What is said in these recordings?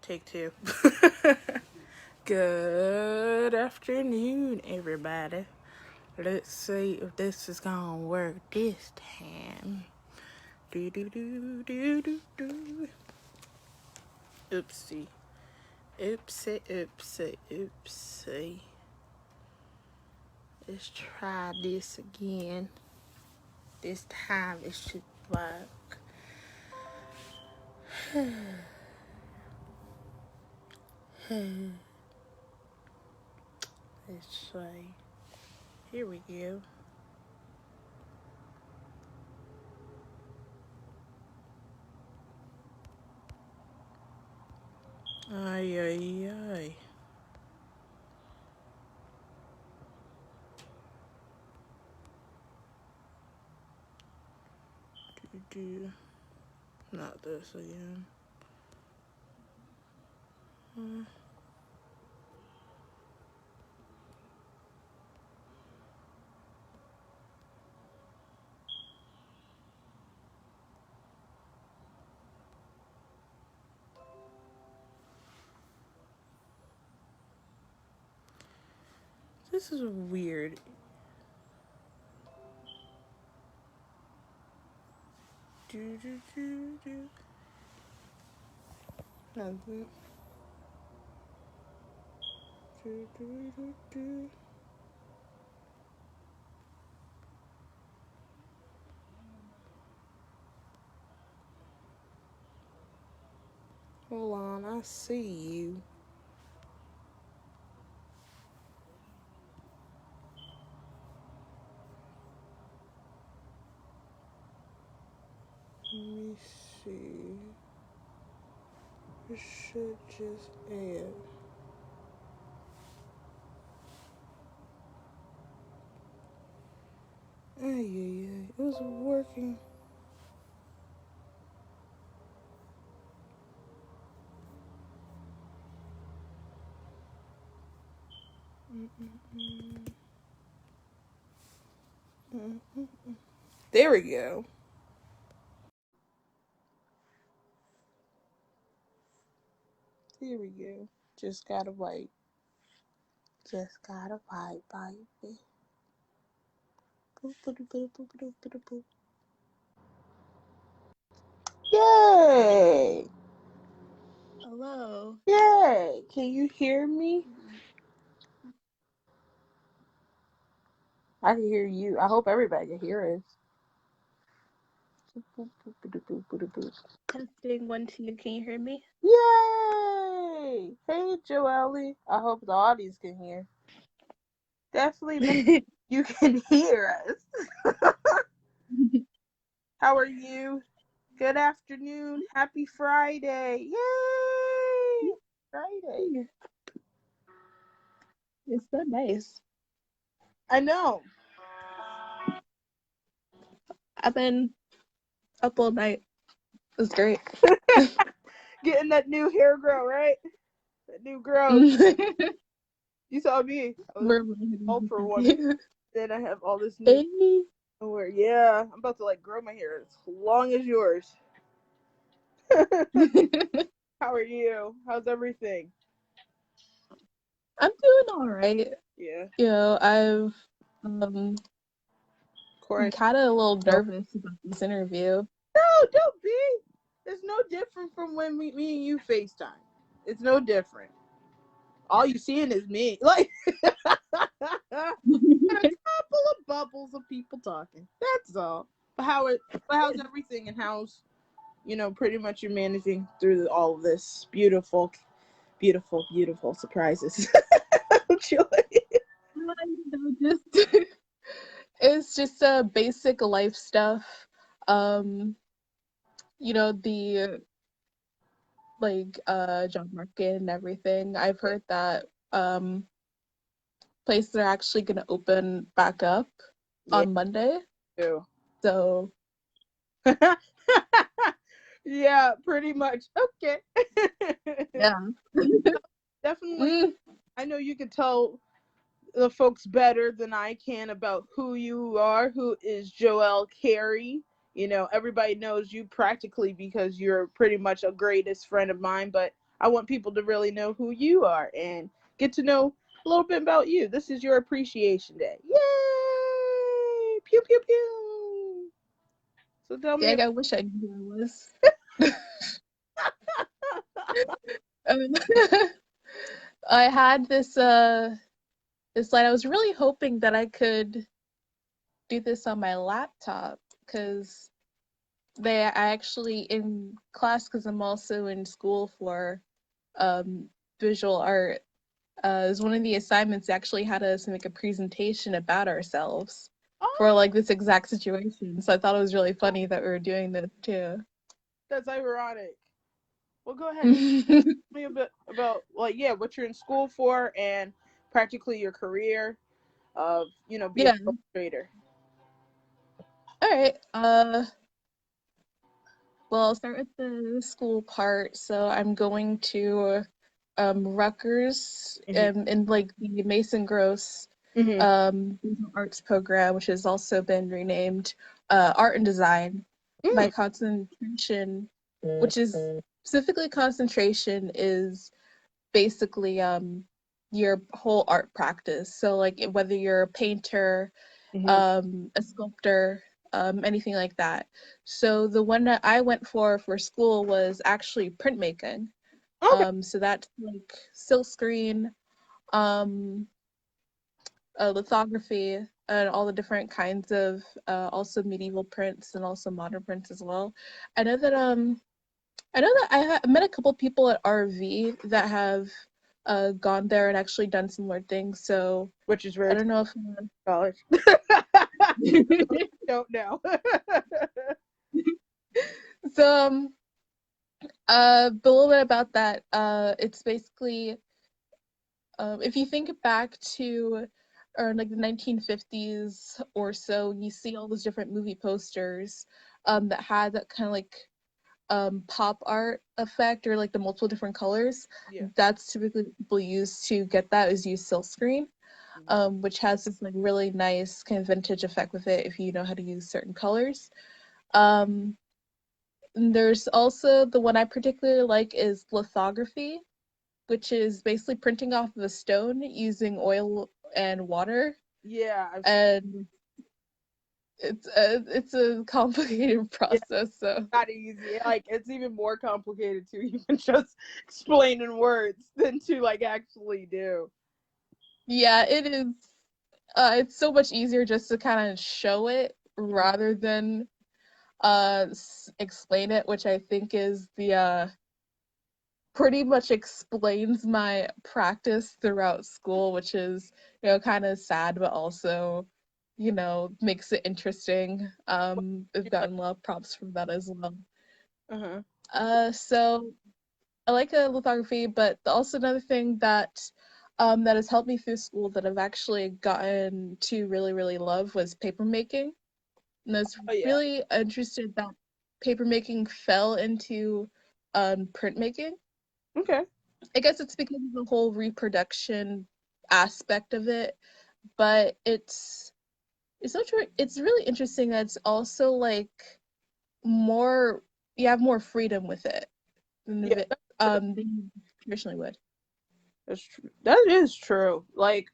Take two. Good afternoon, everybody. Let's see if this is gonna work this time. Do do do do do do. Oopsie. Oopsie, oopsie, oopsie. Let's try this again. This time it should work. Let's see. Here we go. Ay, ay, ay. Do not this again. This is weird. Do do do do. Nothing. Do do do do. Hold on, I see you. Let me see. This should just add. Ay, ay, ay. It was working. There we go. Here we go. Just gotta wait. Just gotta wait, baby. Boop, boop, boop, boop, boop, boop, boop. Yay! Hello. Yay! Can you hear me? I can hear you. I hope everybody can hear us. Testing 1, 2. Can you hear me? Yay! Hey, Joelle. I hope the audience can hear. Definitely make you can hear us. How are you? Good afternoon. Happy Friday. Yay! Friday. It's so nice. I know. I've been up all night. It's great. Getting that new hair grow, right? That new growth. You saw me. I was all for one. Then I have all this new nowhere. Yeah, I'm about to grow my hair as long as yours. How are you? How's everything? I'm doing all right. Yeah. You know, I'm kind of a little nervous about this interview. No, don't be. It's no different from when me and you FaceTime. It's no different. All you seeing is me. Like a couple of bubbles of people talking. That's all. But how's everything, and how's pretty much you're managing through all of this beautiful, beautiful, beautiful surprises. It's just basic life stuff. The job market and everything. I've heard that places are actually going to open back up on Monday. Too. So yeah, pretty much. Okay. yeah. Definitely. I know you can tell the folks better than I can about who you are, who is Joelle Carey. Everybody knows you practically because you're pretty much a greatest friend of mine, but I want people to really know who you are and get to know a little bit about you. This is your appreciation day. Yay! Pew pew pew. So tell me. I wish I knew who I was. Um, I had this slide. I was really hoping that I could do this on my laptop because I actually in class, because I'm also in school for visual art. Is one of the assignments actually had us make a presentation about ourselves for Oh, like this exact situation. So I thought it was really funny that we were doing this too. that's ironic. Well, go ahead. Tell me a bit about like what you're in school for and practically your career of being Yeah. an illustrator. All right. Well, I'll start with the school part. So I'm going to Rutgers Hmm. in like the Mason Gross Hmm. visual arts program, which has also been renamed Art and Design. My Mm. concentration, which is specifically concentration, is basically your whole art practice. So like whether you're a painter, Hmm. a sculptor, anything like that. So the one that I went for school was actually printmaking. Okay. So that's like silk screen, um, lithography, and all the different kinds of also medieval prints and also modern prints as well. I know that I met a couple people at RV that have gone there and actually done similar things. So Which is I very don't know if college. Don't know. so a little bit about that. It's basically if you think back to like the 1950s or so, you see all those different movie posters that had that kind of like pop art effect or like the multiple different colors. Yeah. That's typically what people use to get that is use silkscreen, Mhm. which has this like really nice kind of vintage effect with it if you know how to use certain colors. Um, there's also the one I particularly like is lithography, which is basically printing off of a stone using oil and water. Yeah, I've seen. And it's a complicated Yeah, process. So not easy. Like it's even more complicated to even just explain in words than to like actually do. yeah, it is. It's so much easier just to kind of show it Mhm. rather than explain it, which I think is the pretty much explains my practice throughout school, which is, kind of sad, but also, makes it interesting. I've Like, gotten a lot of props from that as well. uh-huh. So I like lithography, but also another thing that has helped me through school that I've actually gotten to really, really love was paper making. And I was Oh yeah. really interested that paper making fell into printmaking. Okay. I guess it's because of the whole reproduction aspect of it, but it's really interesting that it's also like more you have more freedom with it Yeah, than you traditionally would. that's true. That is true. Like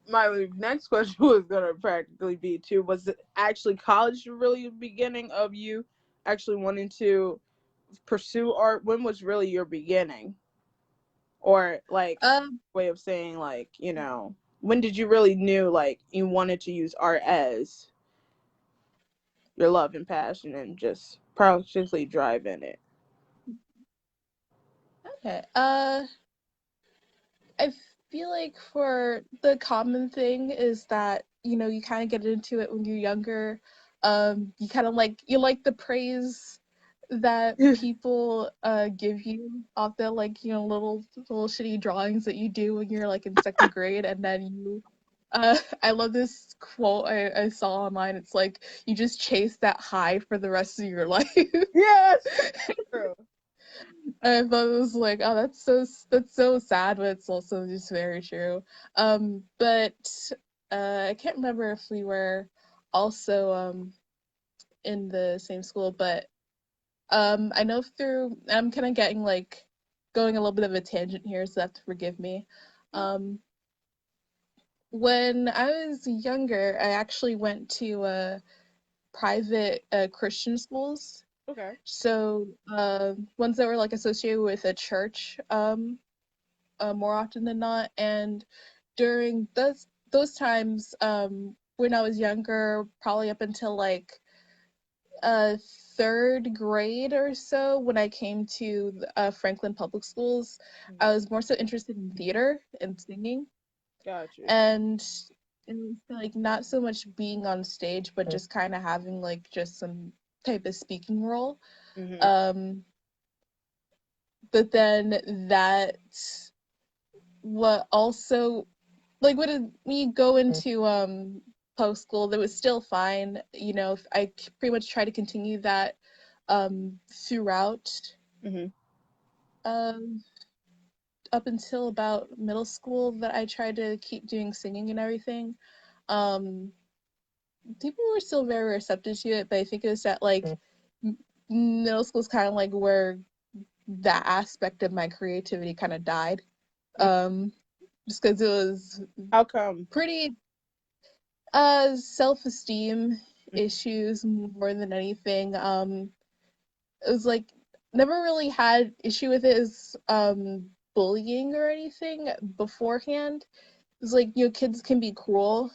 my next question was gonna practically be too, was it actually college really the beginning of you actually wanting to pursue art? When was really your beginning? Or like Um, way of saying like, when did you really knew like you wanted to use art as your love and passion and just practically drive in it? okay. I feel like for the common thing is that, you kind of get into it when you're younger. You kind of like the praise that people give you off the like, little shitty drawings that you do when you're like in second grade and then I love this quote I saw online. It's like you just chase that high for the rest of your life. Yes, true. I thought it was like, oh, that's so sad, but it's also just very true. But I can't remember if we were also in the same school, but I know I'm kind of getting like going a little bit of a tangent here, so you have to forgive me. When I was younger, I actually went to private Christian schools. Okay. So ones that were like associated with a church, more often than not. And during those times, when I was younger, probably up until like uh third grade or so, when I came to Franklin Public Schools, I was more so interested in theater and singing. Gotcha. And it was like not so much being on stage, but just kind of having like just some type of speaking role. Mm-hmm. Um, but then that what also like when we go into post school, that was still fine. You know, I pretty much try to continue that throughout Mm-hmm. um up until about middle school, that I tried to keep doing singing and everything. Um, People were still very receptive to it, but I think it was that like middle school is kind of like where that aspect of my creativity kind of died. Um, just because it was How come? pretty self-esteem issues more than anything. It was like never really had issue with it as bullying or anything beforehand. It was like, you know, kids can be cruel,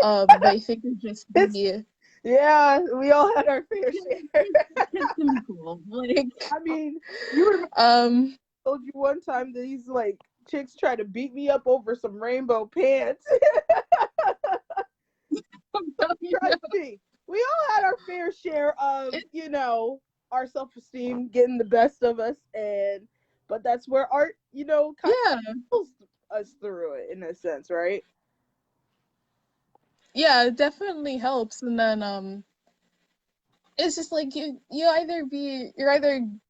but I think it just It's be yeah, we all had our fair share. kids can be cruel. Like, I mean, you remember um, I told you one time these like chicks tried to beat me up over some rainbow pants. Trust me, we all had our fair share of, you know, our self-esteem getting the best of us, and but that's where art, you know, kind yeah, of pulls us through it in a sense, right? yeah, it definitely helps. And then it's just like you're either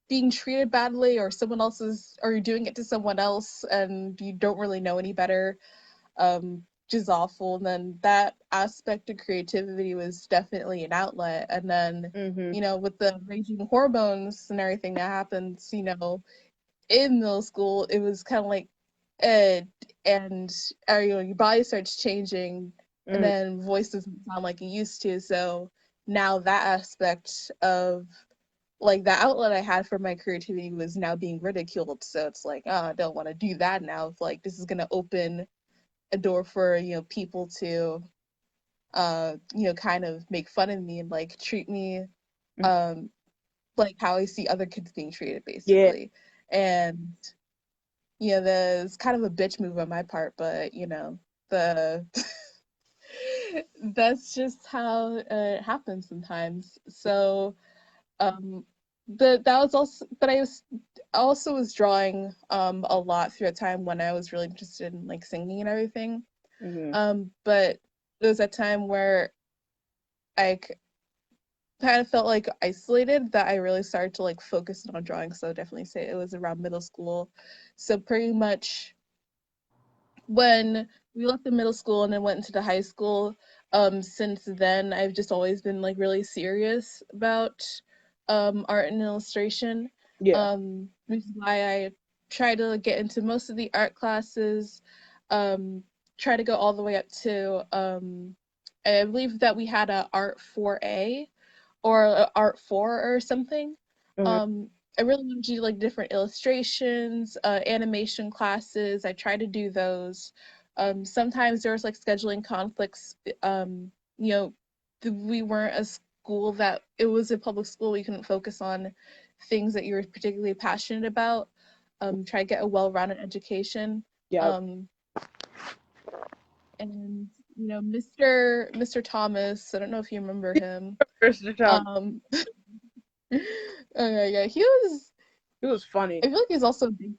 being treated badly, or or you're doing it to someone else and you don't really know any better, which is awful. And then that aspect of creativity was definitely an outlet. And then, Mm-hmm. you know, with the raging hormones and everything that happens, you know, in middle school, it was kind of like, uh, and you know, your body starts changing, and Mm-hmm. then voice doesn't sound like it used to. So now that aspect of like the outlet I had for my creativity was now being ridiculed. So it's like, oh, I don't want to do that now. If like this is gonna open a door for, you know, people to you know, kind of make fun of me and like treat me um like how I see other kids being treated, Yeah. basically. And yeah, there's kind of a bitch move on my part, but you know, the that's just how it happens sometimes. So, but that was also, but I also was drawing a lot through a time when I was really interested in like singing and everything. Mm-hmm. But there was a time where I kind of felt like isolated, that I really started to like focus on drawing. So definitely say it was around middle school. So pretty much when we left the middle school and then went into the high school, since then I've just always been like really serious about art and illustration. Yeah. Which is why I try to get into most of the art classes, um, try to go all the way up to I believe that we had a art 4A or art 4 or something. Mm-hmm. Um, I really want to do like different illustrations, animation classes. I try to do those. Sometimes there was like scheduling conflicts. You know, we weren't a school that it was a public school. We couldn't focus on things that you were particularly passionate about. Try to get a well-rounded education. Yep. Um, and you know, Mr. Thomas. I don't know if you remember him. Mr. Tom. Um, oh yeah, yeah. He was. It was funny. I feel like he's also a big.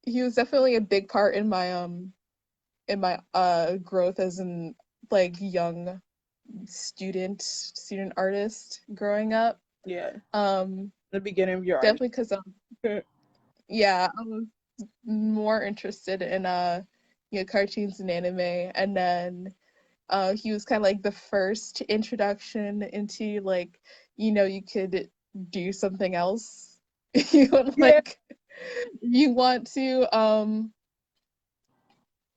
He was definitely a big part in my growth as an like young student artist growing up. Yeah. Um, The beginning of your art. Definitely because yeah, I was more interested in you know, cartoons and anime, and then he was kind of like the first introduction into like, you know, you could do something else. You want like you want to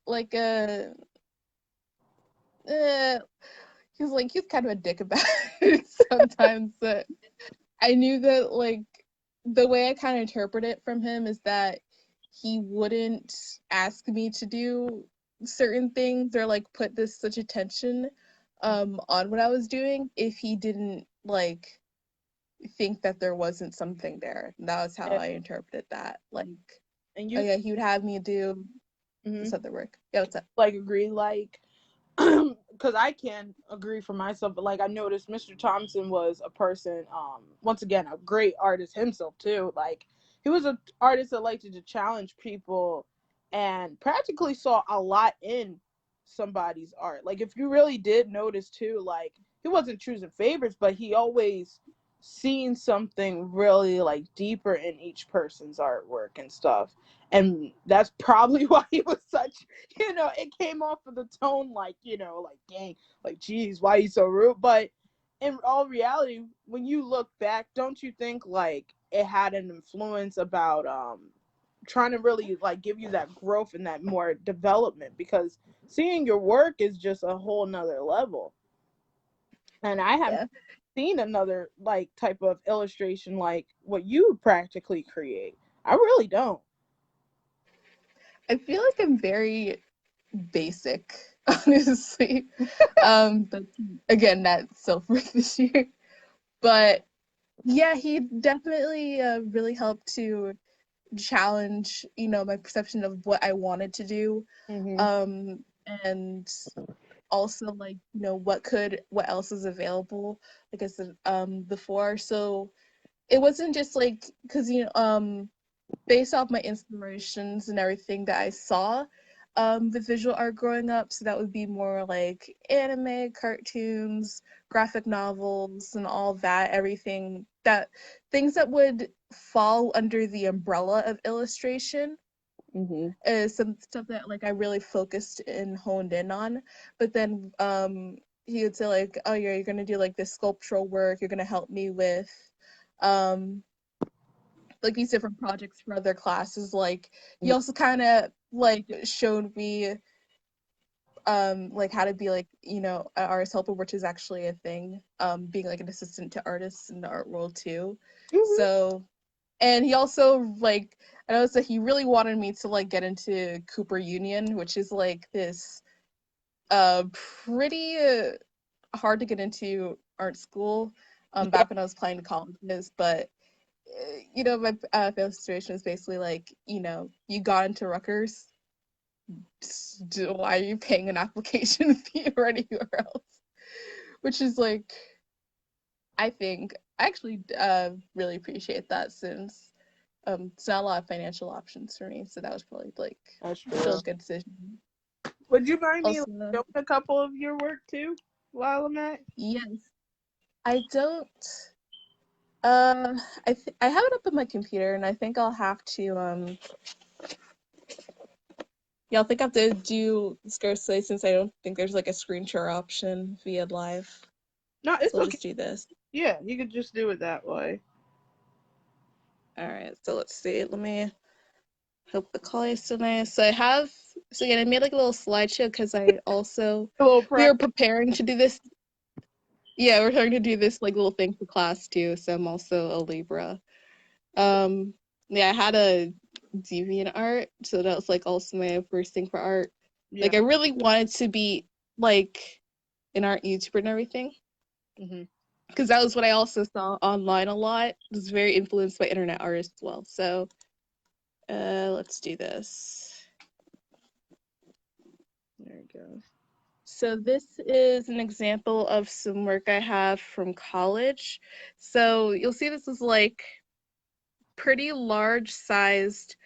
like he's kind of a dick about it sometimes, but I knew that like the way I kind of interpret it from him is that he wouldn't ask me to do certain things or like put this such attention on what I was doing if he didn't like think that there wasn't something there. And that was how I interpreted that. Like, and oh you yeah, he would have me do this other work. Yeah, what's up? like agree, like, because I can agree for myself, but like I noticed Mr. Thompson was a person, once again, a great artist himself too. Like he was an artist that liked to challenge people and practically saw a lot in somebody's art. Like if you really did notice too, like he wasn't choosing favorites, but he always seen something really like deeper in each person's artwork and stuff. And that's probably why he was such, it came off of the tone like, like, dang, like, geez, why are you so rude? But in all reality, when you look back, don't you think like it had an influence about trying to really like give you that growth and that more development? Because seeing your work is just a whole nother level. And I haven't seen another like type of illustration like what you practically create. I really don't. I feel like I'm very basic, honestly. But again, that's self-worth issue. But yeah, he definitely really helped to challenge, my perception of what I wanted to do. Mm-hmm. And also like, what else is available, like I said, before. So it wasn't just like, because based off my inspirations and everything that I saw with visual art growing up. So that would be more like anime, cartoons, graphic novels, and all that, everything that things that would fall under the umbrella of illustration is some stuff that like I really focused and honed in on. But then he would say like, oh yeah, you're gonna do like this sculptural work, you're gonna help me with um like these different projects for other classes. Like he also kind of like showed me like how to be like an artist helper, which is actually a thing, being like an assistant to artists in the art world too. Mm-hmm. So, and he also like, I noticed that he really wanted me to like get into Cooper Union, which is like this pretty hard to get into art school back when I was applying to colleges. But my family situation is basically like, you got into Rutgers, why are you paying an application fee or anywhere else? Which is like, I think I actually really appreciate that, since it's not a lot of financial options for me. So that was probably like still a good decision. Would you mind me Also, showing a couple of your work too while I'm at? yes, I don't. I have it up on my computer, and I think I'll have to yeah, I think I have to do scarcely, since I don't think there's like a screen share option via live. No, So it's I'll okay. just do this. Yeah, you could just do it that way. All right, so let's see. Let me hope the quality is still nice. So again, I made like a little slideshow because A little we were practice. preparing to do this. Yeah, we're trying to do this like little thing for class too. So I'm also a Libra. Um, yeah, I had a deviant art, so that was like also my first thing for art. Yeah. Like I really wanted to be like an art YouTuber and everything, Mm-hmm. because that was what I also saw online a lot. It was very influenced by internet artists as well. So let's do this. There you go. So this is an example of some work I have from college. So you'll see this is like pretty large sized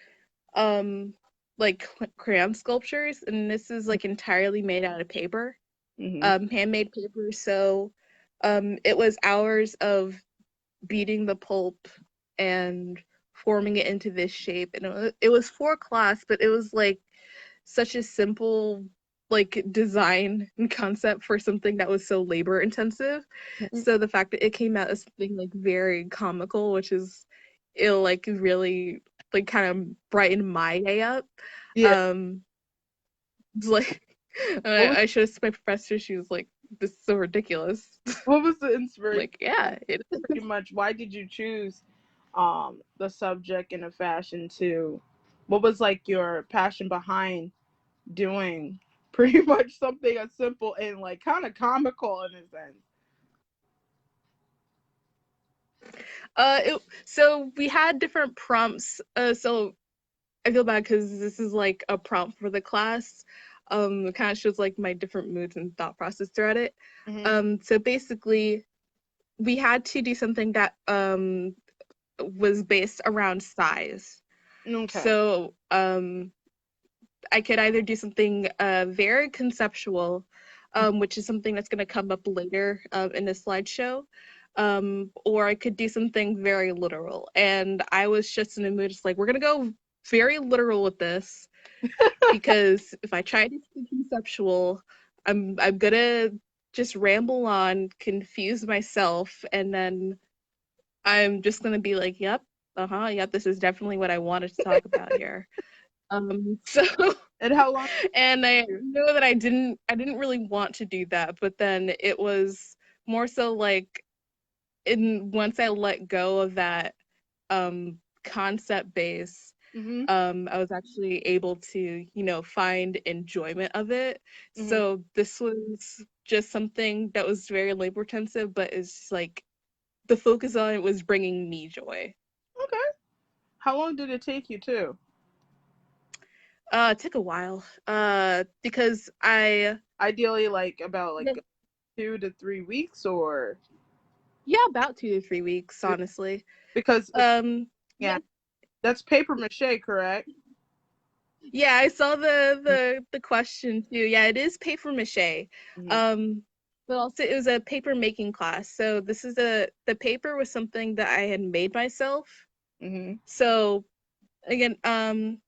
like crayon sculptures, and this is like entirely made out of paper, Mm-hmm. handmade paper. So it was hours of beating the pulp and forming it into this shape, and it was for class, but it was like such a simple like design and concept for something that was so labor intensive. So the fact that it came out as something like very comical, which is it'll like really like kind of brighten my day up. Yeah. It's like I showed it to my professor. She was like, "This is so ridiculous." What was the inspiration? Like, yeah, it is. Pretty much. Why did you choose the subject in a fashion to? What was like your passion behind doing pretty much something as simple and like kind of comical in a sense? So we had different prompts. So I feel bad because this is like a prompt for the class. It kind of shows like my different moods and thought process throughout it. So basically, we had to do something that was based around size. Okay. So I could either do something very conceptual, which is something that's going to come up later in the slideshow, or I could do something very literal. And I was just in a mood, just like, we're going to go very literal with this, because if I try to be conceptual, I'm gonna just ramble on, confuse myself, and then I'm just gonna be like, yep, yep, this is definitely what I wanted to talk about here. So And how long? and I know that I didn't really want to do that, but then it was more so like once I let go of that concept base, I was actually able to, find enjoyment of it. So this was just something that was very labor intensive, but it's like the focus on it was bringing me joy. Okay. How long did it take you to? It took a while. Because I Ideally, like about like 2 to 3 weeks, or yeah, about 2 to 3 weeks, honestly. because Yeah. that's paper mache, correct? Yeah, I saw the question too. Yeah, it is paper mache. Um, but also it was a paper making class. So this is the paper was something that I had made myself. So again, and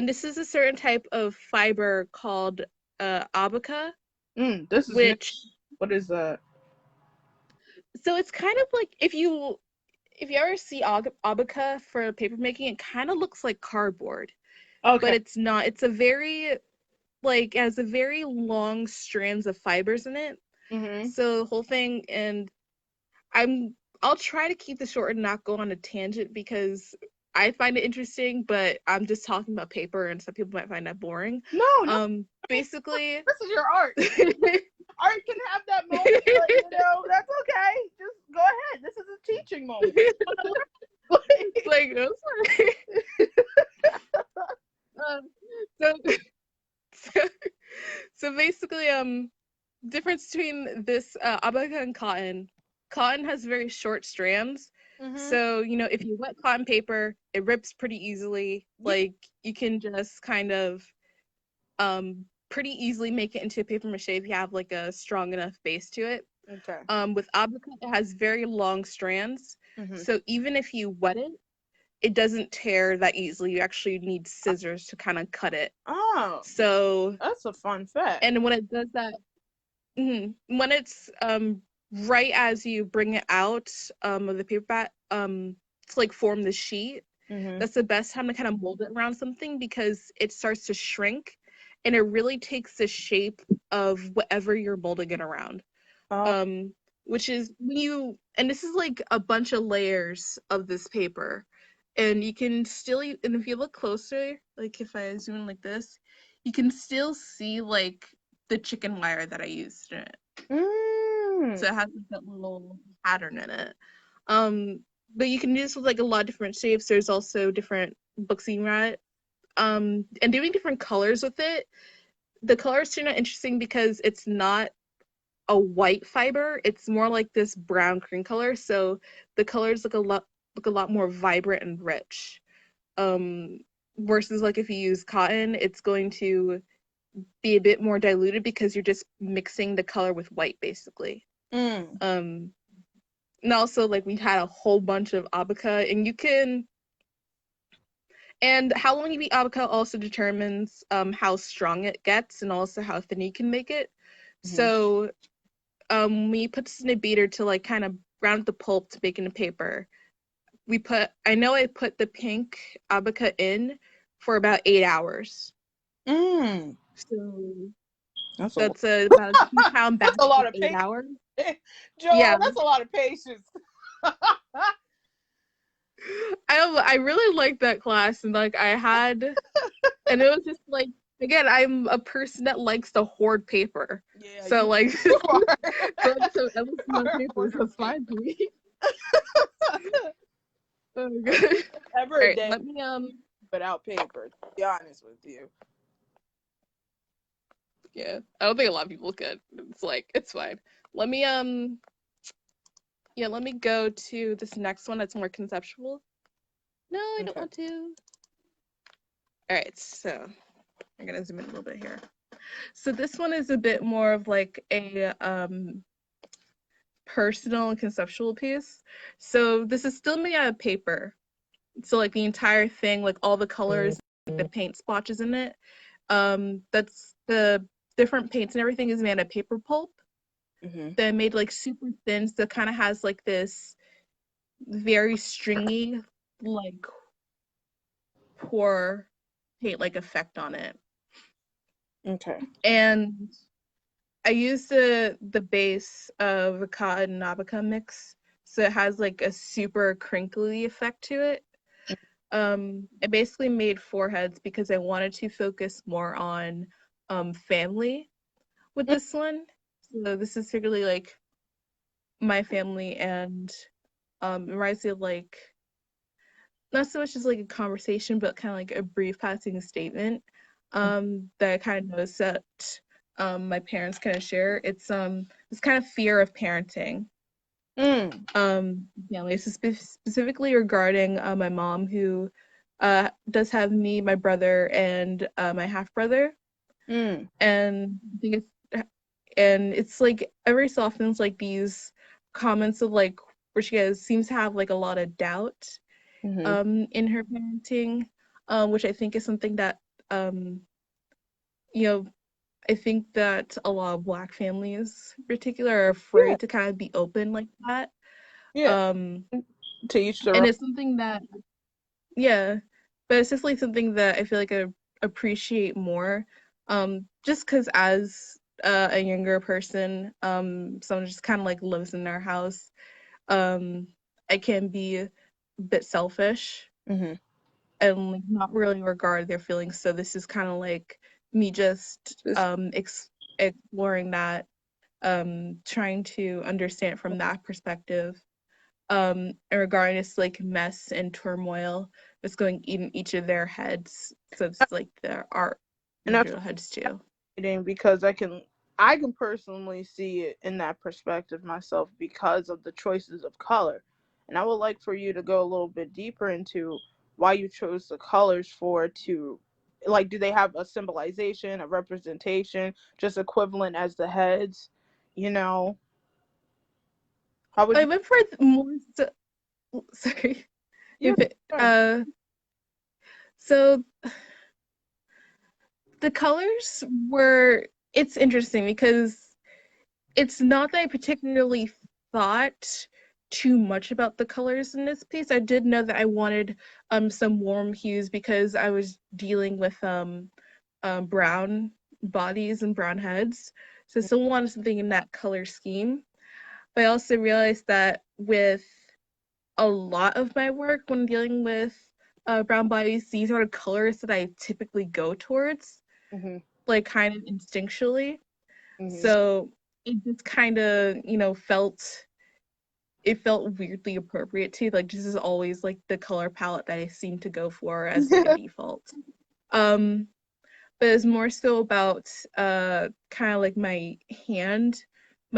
this is a certain type of fiber called abaca, This is new. which What is that? so it's kind of like if you ever see abaca for paper making, it kind of looks like cardboard, but Okay. it's not. It's a very like has a very long strands of fibers in it. So the whole thing, and I'll try to keep this short and not go on a tangent because I find it interesting, but I'm just talking about paper and some people might find that boring. No. Basically This is your art. Art can have that moment, but that's okay. Just go ahead. This is a teaching moment. like so, so so basically difference between this abaca and cotton has very short strands. So if you wet cotton paper, it rips pretty easily. Like you can just kind of pretty easily make it into a paper mache if you have like a strong enough base to it. Okay. With abaca, it has very long strands, so even if you wet it, it doesn't tear that easily. You actually need scissors to kind of cut it. Oh, So that's a fun fact. and when it does that, when it's right as you bring it out of the paper bat to like form the sheet, that's the best time to kind of mold it around something because it starts to shrink and it really takes the shape of whatever you're molding it around. Which is and this is like a bunch of layers of this paper, and you can still, and if you look closer, like if I zoom in like this, you can still see like the chicken wire that I used in it. So it has like, that little pattern in it. But you can do this with like a lot of different shapes. There's also different books you can write. And doing different colors with it. The colors turn out interesting because it's not a white fiber. It's more like this brown cream color. So the colors look a lot more vibrant and rich. Versus like if you use cotton, it's going to be a bit more diluted because you're just mixing the color with white basically. And also like we had a whole bunch of abaca, and And how long you beat abaca also determines how strong it gets and also how thin you can make it. Mm-hmm. So we put this in a beater to like kind of round the pulp to make into paper. I put the pink abaca in for about 8 hours. So that's about a 2-pound batch that's a lot in of 8 hours. Joelle, Yeah, that's a lot of patience. I really liked that class, and like and it was just like, again, I'm a person that likes to hoard paper. Yeah, So like you are. so at least my papers was fine for me. Oh god. Ever All a right, day let me without paper, to be honest with you. yeah. I don't think a lot of people could. It's like it's fine. Let me let me go to this next one that's more conceptual. No, I don't want to. All right, so I'm gonna zoom in a little bit here. So this one is a bit more of like a personal and conceptual piece. So this is still made out of paper. So like the entire thing, like all the colors, like the paint splotches in it. That's the different paints and everything is made out of paper pulp. That made like super thin, so it kind of has like this very stringy, like pour paint like effect on it. Okay. And I used the base of a cotton abaca mix, so it has like a super crinkly effect to it. I basically made 4 heads because I wanted to focus more on family with this one. So this is particularly like my family, and it reminds me of like not so much as like a conversation, but kind of like a brief passing statement that I kind of noticed that my parents kind of share. It's this kind of fear of parenting. Family, specifically regarding my mom, who does have me, my brother, and my half brother. And I think it's like every so often it's like these comments of like where she seems to have like a lot of doubt in her parenting, which I think is something that you know, I think that a lot of Black families in particular are afraid to kind of be open like that. Yeah. To each their own. And it's something that, yeah, but it's just like something that I feel like I appreciate more. Just because as a younger person, someone just kind of like lives in their house, I can be a bit selfish and like not really regard their feelings. So this is kind of like me just exploring that, trying to understand from that perspective, and regardless like mess and turmoil that's going in each of their heads. So it's like their art individual heads too. Because I can personally see it in that perspective myself because of the choices of color. And I would like for you to go a little bit deeper into why you chose the colors like, do they have a symbolization, a representation, just equivalent as the heads? How would I you? went for more sorry. Yeah. So the colors were, it's interesting because it's not that I particularly thought too much about the colors in this piece. I did know that I wanted some warm hues because I was dealing with brown bodies and brown heads. So I still wanted something in that color scheme. But I also realized that with a lot of my work when dealing with brown bodies, these are the colors that I typically go towards, like kind of instinctually. So it just kind of, felt weirdly appropriate to, like, this is always like the color palette that I seem to go for as like a default. But it's more so about kind of like my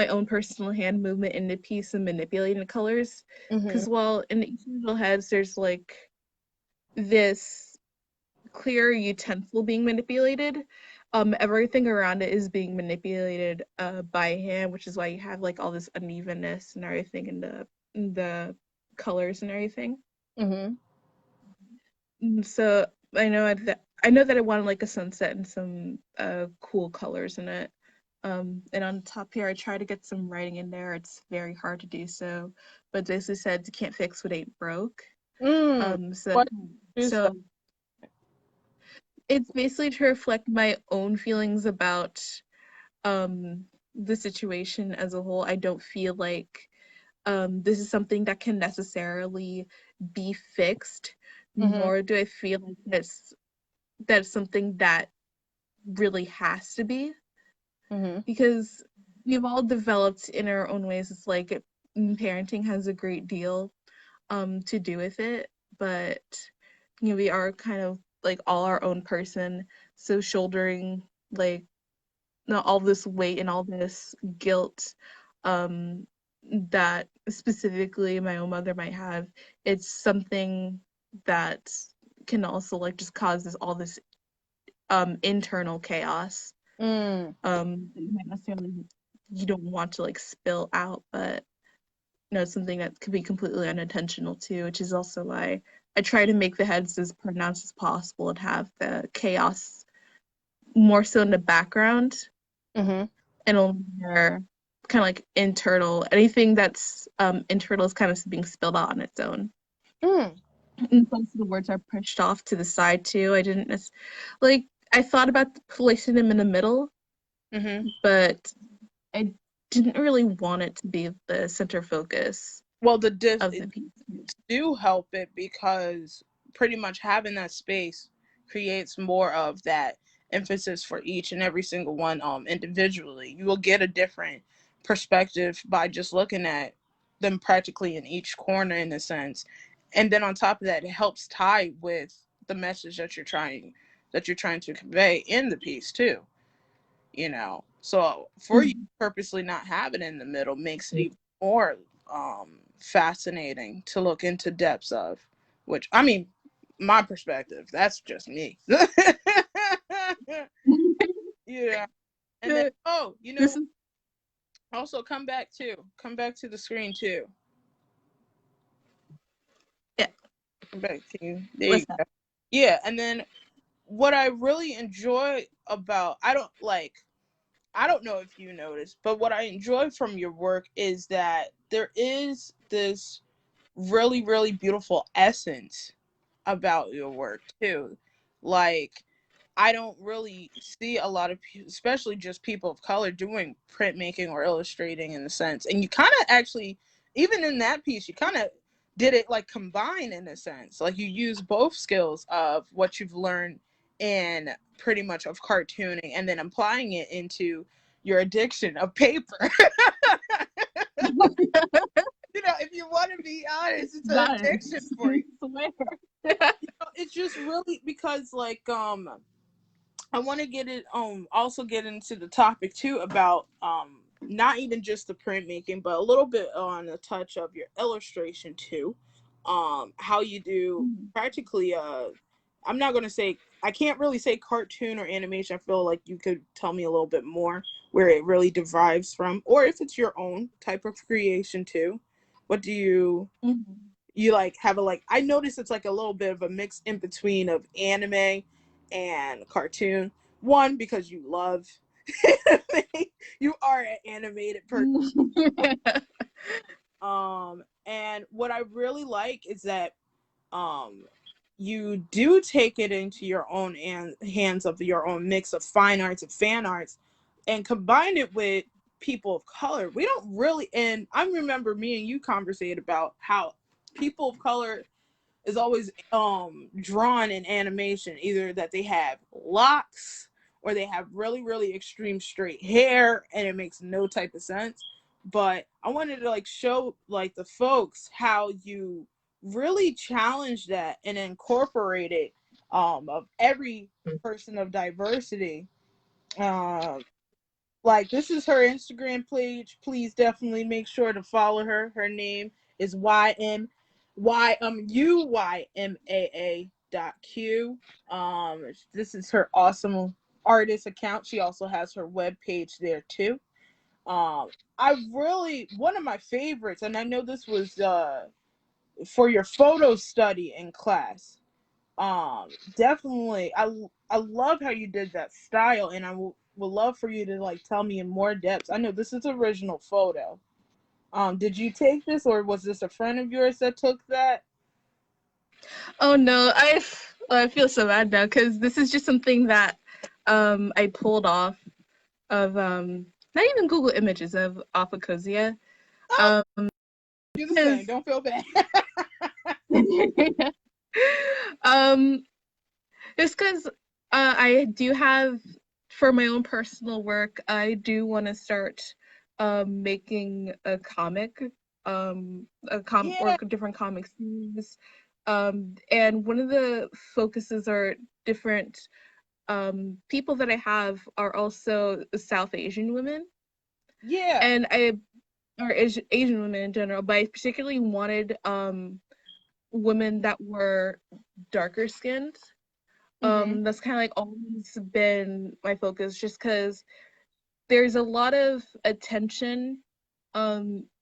own personal hand movement in the piece and manipulating the colors. Because while in the individual heads there's like this clear utensil being manipulated, everything around it is being manipulated by hand, which is why you have like all this unevenness and everything in the colors and everything. So I know that I wanted like a sunset and some cool colors in it. And on top here, I try to get some writing in there. It's very hard to do so, but basically said you can't fix what ain't broke. So What is that? it's basically to reflect my own feelings about the situation as a whole. I don't feel like this is something that can necessarily be fixed, nor do I feel like that's something that really has to be, because we've all developed in our own ways. It's like parenting has a great deal to do with it, but we are kind of like all our own person, so shouldering like not all this weight and all this guilt um that specifically my own mother might have, it's something that can also like just causes all this internal chaos that you might necessarily you don't want to like spill out, but it's something that could be completely unintentional too, which is also why I try to make the heads as pronounced as possible and have the chaos more so in the background and only their kind of like internal. Anything that's internal is kind of being spilled out on its own. And most of the words are pushed off to the side too. I didn't like I thought about placing them in the middle, but I didn't really want it to be the center focus Well, of the piece. do help it because pretty much having that space creates more of that emphasis for each and every single one individually. You will get a different perspective by just looking at them practically in each corner in a sense. And then on top of that, it helps tie with the message that you're trying to convey in the piece too. So for you purposely not have it in the middle makes it even more fascinating to look into depths of, which I mean, my perspective, that's just me. Yeah. And then This is also come back to the screen too. yeah. Come back to you. There you What's that? go. Yeah. And then what I really enjoy about I don't know if you noticed, but what I enjoy from your work is that there is this really, really beautiful essence about your work too. Like, I don't really see a lot of people, especially just people of color, doing printmaking or illustrating in a sense. And you kind of actually, even in that piece, you kind of did it like combine in a sense. Like you use both skills of what you've learned in pretty much of cartooning and then applying it into your addiction of paper. If you want to be honest, it's an addiction for you. It's just really because I want to get it also get into the topic too about not even just the printmaking but a little bit on a touch of your illustration too. How you do practically I'm not going to say I can't really say cartoon or animation. I feel like you could tell me a little bit more where it really derives from, or if it's your own type of creation too. What do you like have a like I noticed it's like a little bit of a mix in between of anime and cartoon. One, because you love you are an animated person. And what I really like is that um you do take it into your own hands of your own mix of fine arts and fan arts and combine it with people of color. We don't really, and I remember me and you conversated about how people of color is always drawn in animation, either that they have locks or they have really, really extreme straight hair and it makes no type of sense. But I wanted to like show like the folks how you really challenge that and incorporate it of every person of diversity. Like this is her Instagram page. Please definitely make sure to follow her. Her name is UYMAA.Q. This is her awesome artist account. She also has her web page there too. I really one of my favorites, and I know this was for your photo study in class. definitely, I love how you did that style, and would love for you to like tell me in more depth. I know this is original photo. Did you take this, or was this a friend of yours that took that? Oh no, I feel so bad now because this is just something that I pulled off of not even Google Images of off of Cosia. Oh, Um, you're the same. Don't feel bad. um, just because I do have for my own personal work, I do want to start making a comic, Yeah, or different comic series. And one of the focuses are different people that I have are also South Asian women, yeah, and I or Asian women in general, but I particularly wanted women that were darker skinned. mm-hmm. That's kind of like always been my focus, just because there's a lot of attention,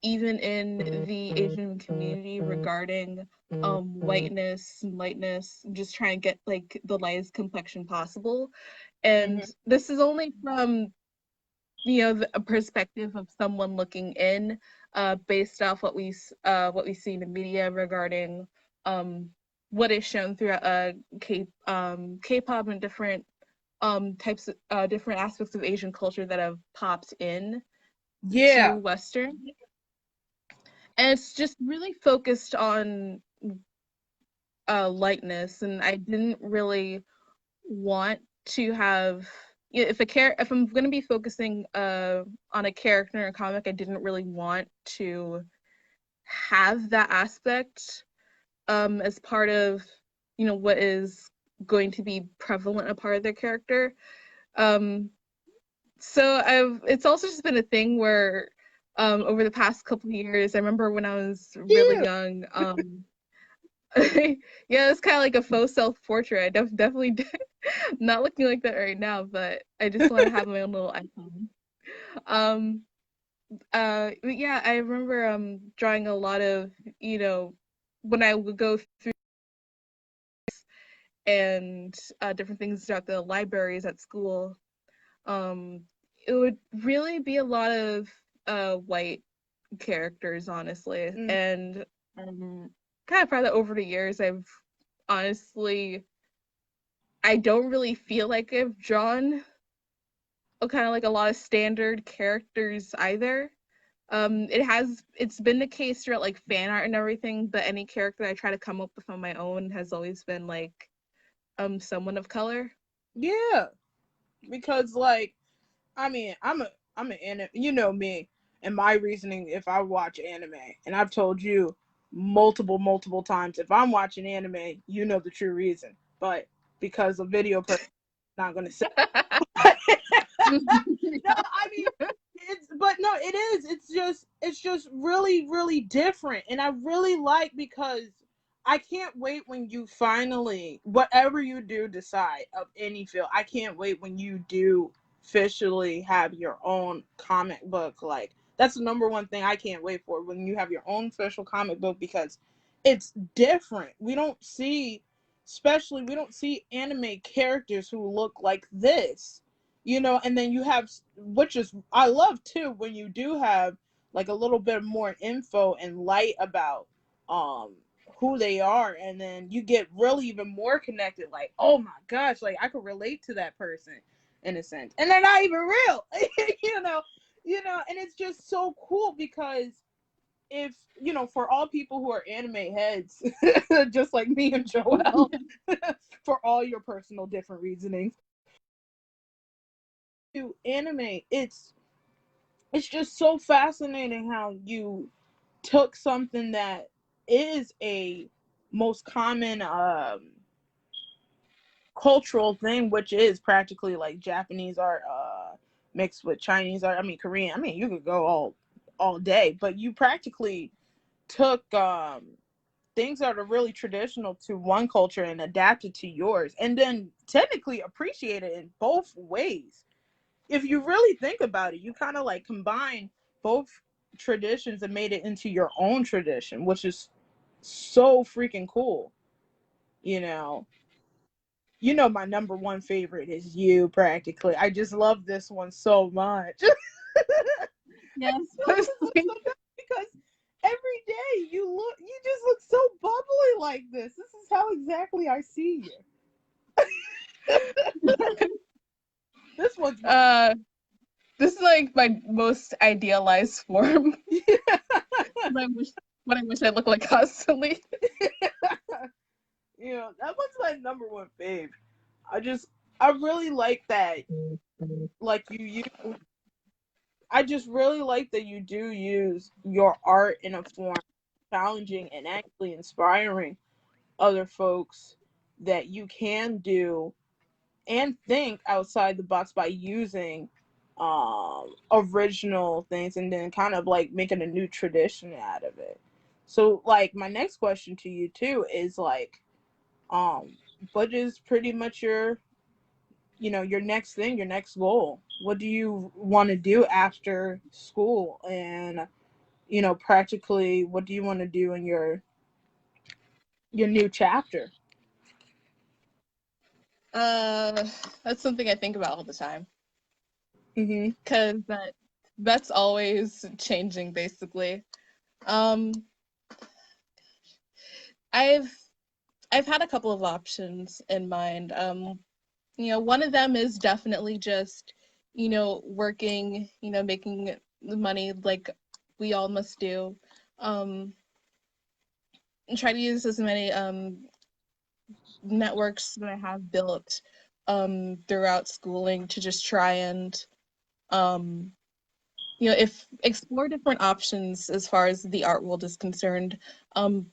even in the Asian community regarding whiteness and lightness, just trying to get like the lightest complexion possible. Mm-hmm. And this is only from a perspective of someone looking in, based off what we see in the media regarding um what is shown throughout K-pop and different types of different aspects of Asian culture that have popped in to Yeah, Western. And it's just really focused on lightness, and I didn't really want to have, if I'm going to be focusing on a character in a comic, I didn't really want to have that aspect as part of what is going to be prevalent a part of their character. um so I've it's also just been a thing where over the past couple of years, I remember when I was really yeah. young, yeah, it's kind of like a faux self-portrait. I definitely not looking like that right now, but I just want to have my own little icon. Um, but yeah, I remember drawing a lot of, when I would go through and different things throughout the libraries at school. Um, it would really be a lot of white characters, honestly, Mm. and kind of proud that over the years I've honestly I don't really feel like I've drawn kind of like a lot of standard characters either. It's been the case throughout like fan art and everything, but any character I try to come up with on my own has always been like someone of color. Yeah, because like, I mean, I'm an anime. You know me and my reasoning. If I watch anime, and I've told you multiple times, if I'm watching anime, you know the true reason. But because a video person not going to say. No, I mean, it's but no, it is. It's just really different, and I really like because I can't wait when you finally whatever you do decide of any field. I can't wait when you do officially have your own comic book. Like that's the number one thing I can't wait for when you have your own official comic book because it's different. Especially we don't see anime characters who look like this, and then you have, which is I love too when you do have like a little bit more info and light about um who they are, and then you get really even more connected, like, oh my gosh, like I could relate to that person in a sense, and they're not even real. And it's just so cool because if for all people who are anime heads just like me and Joelle, for all your personal different reasonings to anime, it's just so fascinating how you took something that is a most common cultural thing, which is practically like Japanese art mixed with Chinese art. I mean Korean. I mean you could go all day, but you practically took things that are really traditional to one culture and adapted to yours, and then technically appreciate it in both ways. If you really think about it, you kind of like combine both traditions and made it into your own tradition, which is so freaking cool. you know, my number one favorite is you, practically. I just love this one so much. Yes. Because every day you just look so bubbly like this. This is how exactly I see you. This one's this is like my most idealized form. What I wish I looked like constantly. That one's my number one fave. I really like that. Like I just really like that you do use your art in a form challenging and actually inspiring other folks that you can do and think outside the box by using original things and then kind of like making a new tradition out of it. So like my next question to you too is like what is pretty much your next thing, your next goal? What do you want to do after school? And practically what do you want to do in your new chapter? That's something I think about all the time. Mhm. Cause that's always changing basically. Um I've had a couple of options in mind. One of them is definitely just, working, making the money like we all must do. And try to use as many networks that I have built throughout schooling to just try and um, if explore different options as far as the art world is concerned. Do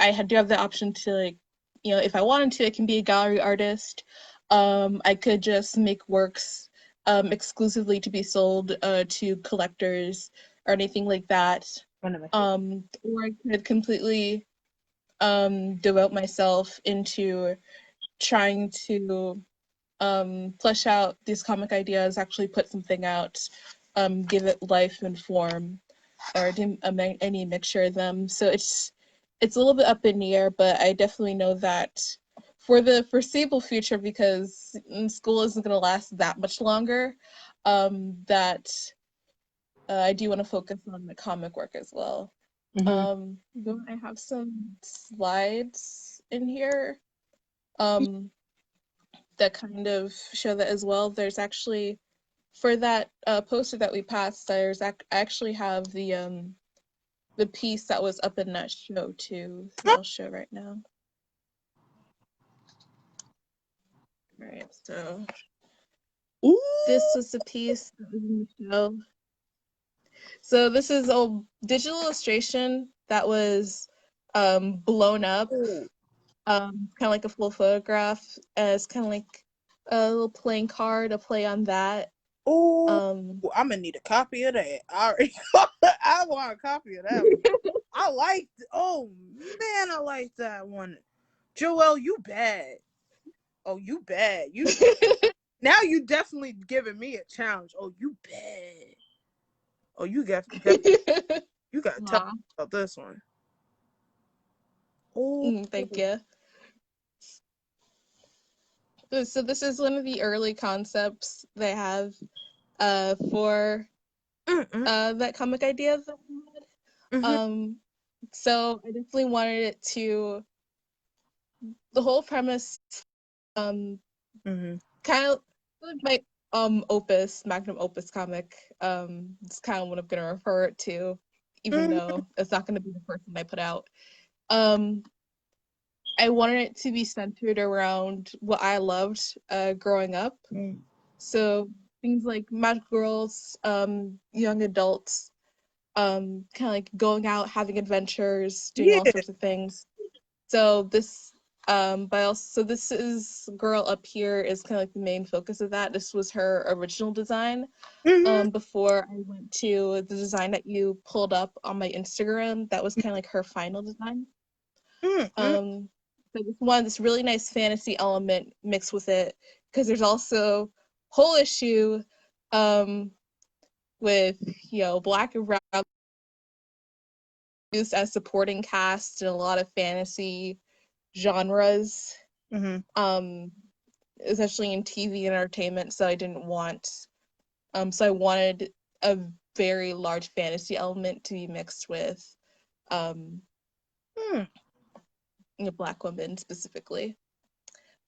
have the option to like, if I wanted to, I can be a gallery artist. I could just make works exclusively to be sold to collectors or anything like that. Or I could completely devote myself into trying to flesh out these comic ideas, actually put something out, give it life and form, or do any mixture of them. So it's a little bit up in the air, but I definitely know that for the foreseeable future, because school isn't going to last that much longer, that I do want to focus on the comic work as well. I have some slides in here that kind of show that as well. There's actually, for that poster that we passed, I actually have the piece that was up in that show too, that I'll show right now. All right, so this was the piece that was in the show. So this is a digital illustration that was blown up, kind of like a full photograph. It's kind of like a little playing card, a play on that. I'm gonna need a copy of that. I want a copy of that one. Oh man, I like that one. Joelle, you bad. Oh, you bad. Now you definitely giving me a challenge. Oh, you bad. Oh, you gotta tell me about this one. Oh, thank you. So this is one of the early concepts they have for that comic idea that I had. So I definitely wanted it to, the whole premise kind of like my magnum opus comic. It's kind of what I'm gonna refer it to, even though it's not gonna be the first one I put out. I wanted it to be centered around what I loved growing up. So things like magic girls, young adults, kind of like going out, having adventures, doing all sorts of things. So this this is girl up here is kind of like the main focus of that. This was her original design. Before I went to the design that you pulled up on my Instagram, that was kind of like her final design. So this really nice fantasy element mixed with it, because there's also whole issue with black and brown used as supporting cast in a lot of fantasy genres, Mm-hmm. especially in TV and entertainment. So I didn't want, so I wanted a very large fantasy element to be mixed with, Black women specifically.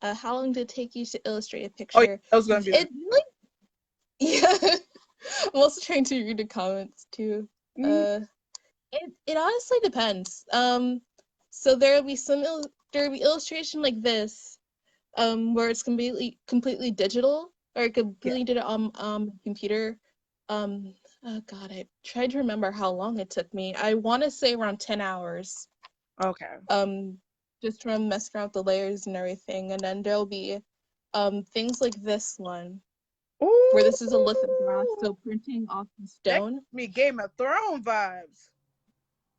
How long did it take you to illustrate a Oh, yeah, picture? that was gonna be It like, yeah. I'm also trying to read the comments too. It honestly depends. So there will be there will be illustration like this, where it's completely digital or completely digital on computer. Oh God, I tried to remember how long it took me. I want to say around 10 hours. Okay. Just from messing around with the layers and everything, and then there'll be things like this one, Ooh, where this is a lithograph, so printing off the that stone. gives me Game of Thrones vibes.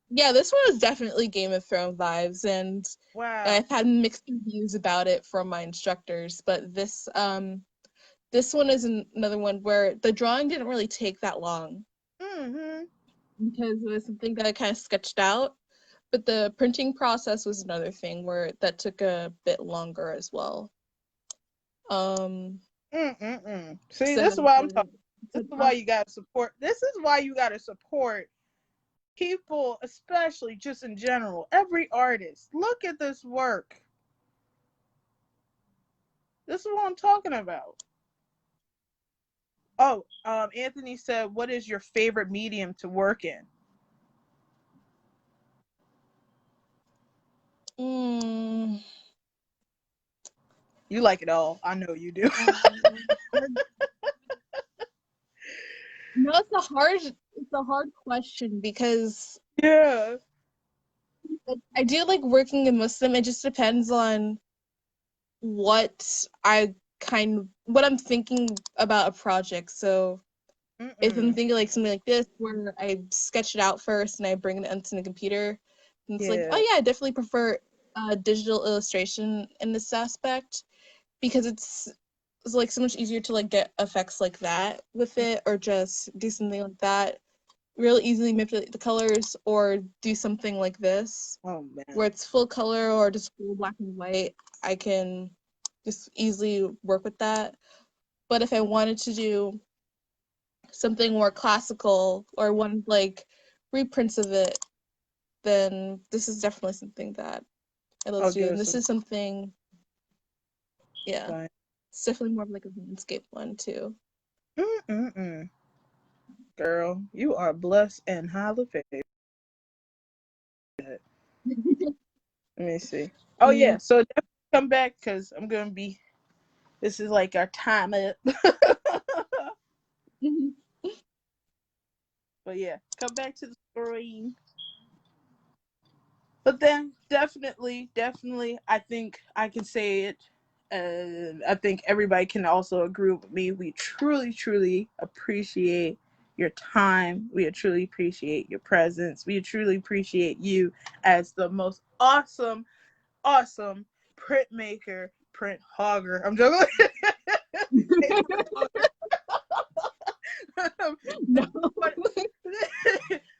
Yeah, this one is definitely Game of Thrones vibes, and Wow. I've had mixed reviews about it from my instructors, but this one is another one where the drawing didn't really take that long. Mm-hmm. Because it was something that I kind of sketched out, but the printing process was another thing where that took a bit longer as well. See, So this is why I'm talking. so This is why you gotta support. This is why you gotta support people, especially just in general. Every artist. Look at this work. This is what I'm talking about. Oh, Anthony said, "What is your favorite medium to work in?" mm, You like it all. I know you do. no, it's a hard question because Yeah. I do like working in Muslim. It just depends on what what I'm thinking about a project. So if I'm thinking like something like this where I sketch it out first and I bring it onto the computer, and it's like, oh Yeah. yeah, I definitely prefer digital illustration in this aspect because it's like so much easier to like get effects like that with it, or just do something like that real easily, manipulate the colors, or do something like this Oh where man. it's full color or just full black and white. I can just easily work with that. But if I wanted to do something more classical or one like reprints of it, then this is definitely something that I love I'll to do. give And us this some. is something, yeah, Fine. it's definitely more of like a landscape one too. Girl, you are blessed and highly favored. Let me see. Oh Yeah. yeah, so definitely come back because I'm gonna be. This is like our time up. But yeah, come back to the story. But then definitely, I think I can say it. I think everybody can also agree with me. We truly appreciate your time. We truly appreciate your presence. We truly appreciate you as the most awesome printmaker, print hogger. I'm joking. No. But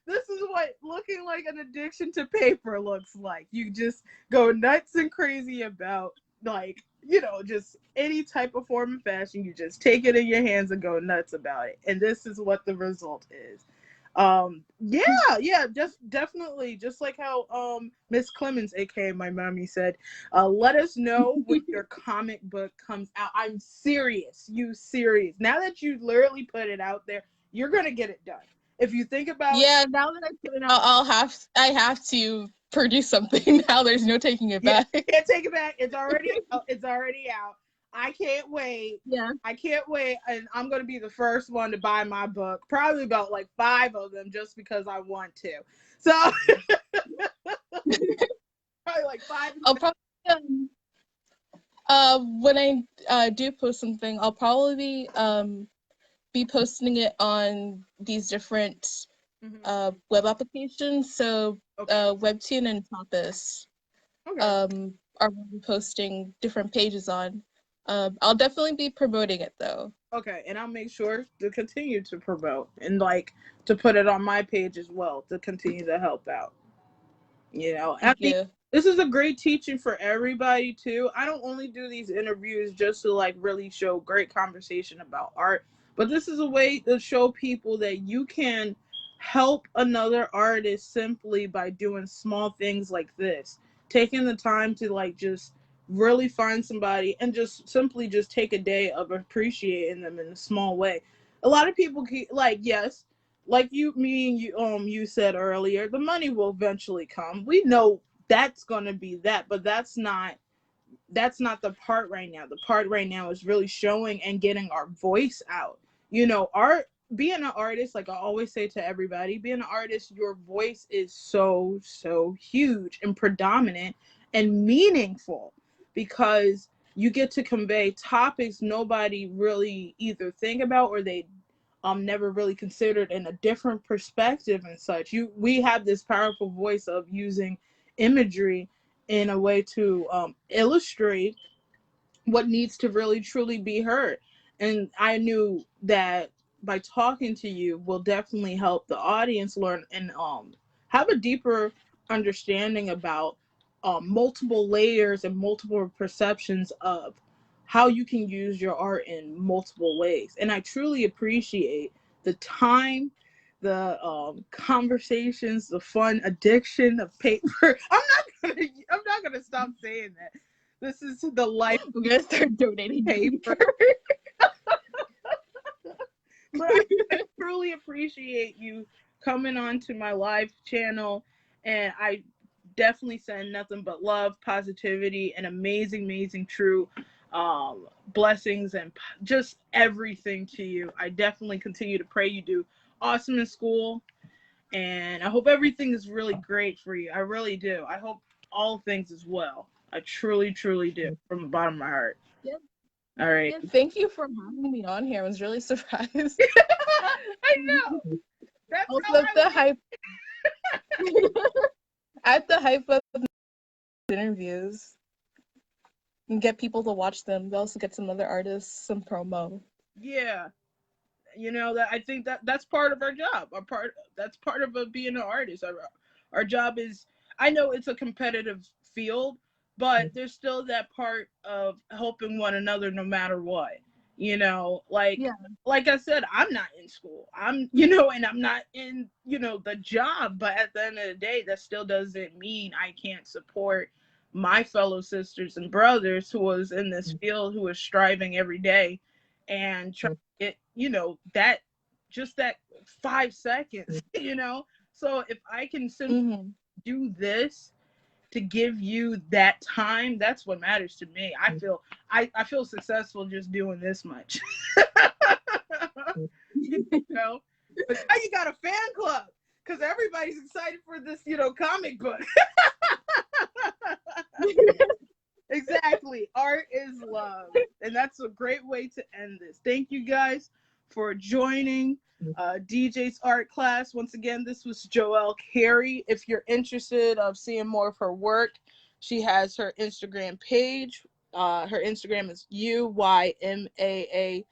this is what looking like an addiction to paper looks like. You just go nuts and crazy about, like, just any type of form of fashion. You just take it in your hands and go nuts about it. And this is what the result is. Yeah, just definitely, just like how Miss Clemens, aka my mommy, said, let us know when your comic book comes out. I'm serious. You serious. Now that you literally put it out there, you're gonna get it done. If you think about it. Yeah, now that I put it out, I have to produce something now. There's no taking it Yeah, back. can't take it back. It's already out. It's already out. I can't wait. Yeah. I can't wait, and I'm gonna be the first one to buy my book. Probably about like 5 of them, just because I want to. So probably like 5. I'll probably when I do post something, I'll probably be posting it on these different web applications. So Okay. Webtoon and Tapas Okay. are posting different pages on. I'll definitely be promoting it though. Okay, and I'll make sure to continue to promote and like to put it on my page as well to continue to help out. I Thank mean, you. This is a great teaching for everybody too. I don't only do these interviews just to like really show great conversation about art, but this is a way to show people that you can help another artist simply by doing small things like this. Taking the time to like just really find somebody and just simply just take a day of appreciating them in a small way. A lot of people like, yes, like you said earlier, the money will eventually come. We know that's going to be that, but that's not the part right now. The part right now is really showing and getting our voice out. Art, being an artist, like I always say to everybody, being an artist, your voice is so huge and predominant and meaningful, because you get to convey topics nobody really either think about or they never really considered in a different perspective and such. We have this powerful voice of using imagery in a way to illustrate what needs to really truly be heard. And I knew that by talking to you will definitely help the audience learn and have a deeper understanding about multiple layers and multiple perceptions of how you can use your art in multiple ways. And I truly appreciate the time, the conversations, the fun addiction of paper. I'm not gonna stop saying that. This is the life. I'm gonna start donating paper. But I truly appreciate you coming on to my live channel, and I definitely send nothing but love, positivity, and amazing, true blessings and just everything to you. I definitely continue to pray you do awesome in school, and I hope everything is really great for you. I really do. I hope all things is well. I truly do from the bottom of my heart. Yeah. All right. Yeah, thank you for having me on here. I was really surprised. I know. That's also the hype. At the hype of interviews and get people to watch them. They also get some other artists some promo. Yeah. That I think that's part of our job. That's part of being an artist. Our job is, I know it's a competitive field, but there's still that part of helping one another no matter what. Like Yeah. like I said, I'm not in school. And I'm not in, the job, but at the end of the day, that still doesn't mean I can't support my fellow sisters and brothers who was in this field, who is striving every day and trying to get, that just that 5 seconds, So if I can simply do this to give you that time, that's what matters to me. I feel successful just doing this much. But now you got a fan club because everybody's excited for this, comic book. Exactly. Art is love. And that's a great way to end this. Thank you guys for joining DJ's art class. Once again, this was Joelle Carey. If you're interested of seeing more of her work, she has her Instagram page. Her Instagram is uymaa.q.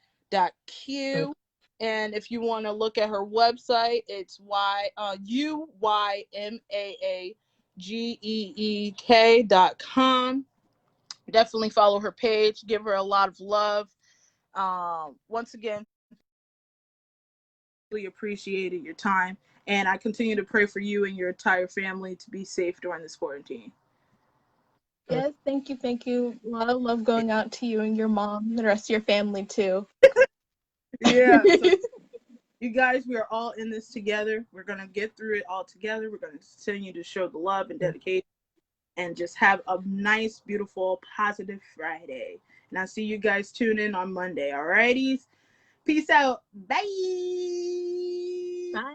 And if you want to look at her website, it's uymaagek.com. Definitely follow her page. Give her a lot of love. Once again, really appreciated your time. And I continue to pray for you and your entire family to be safe during this quarantine. Yes, thank you, thank you. A lot of love going out to you and your mom and the rest of your family too. Yeah. So you guys, we are all in this together. We're going to get through it all together. We're going to continue to show the love and dedication and just have a nice, beautiful, positive Friday. And I'll see you guys tune in on Monday. All righties. Peace out. Bye. Bye.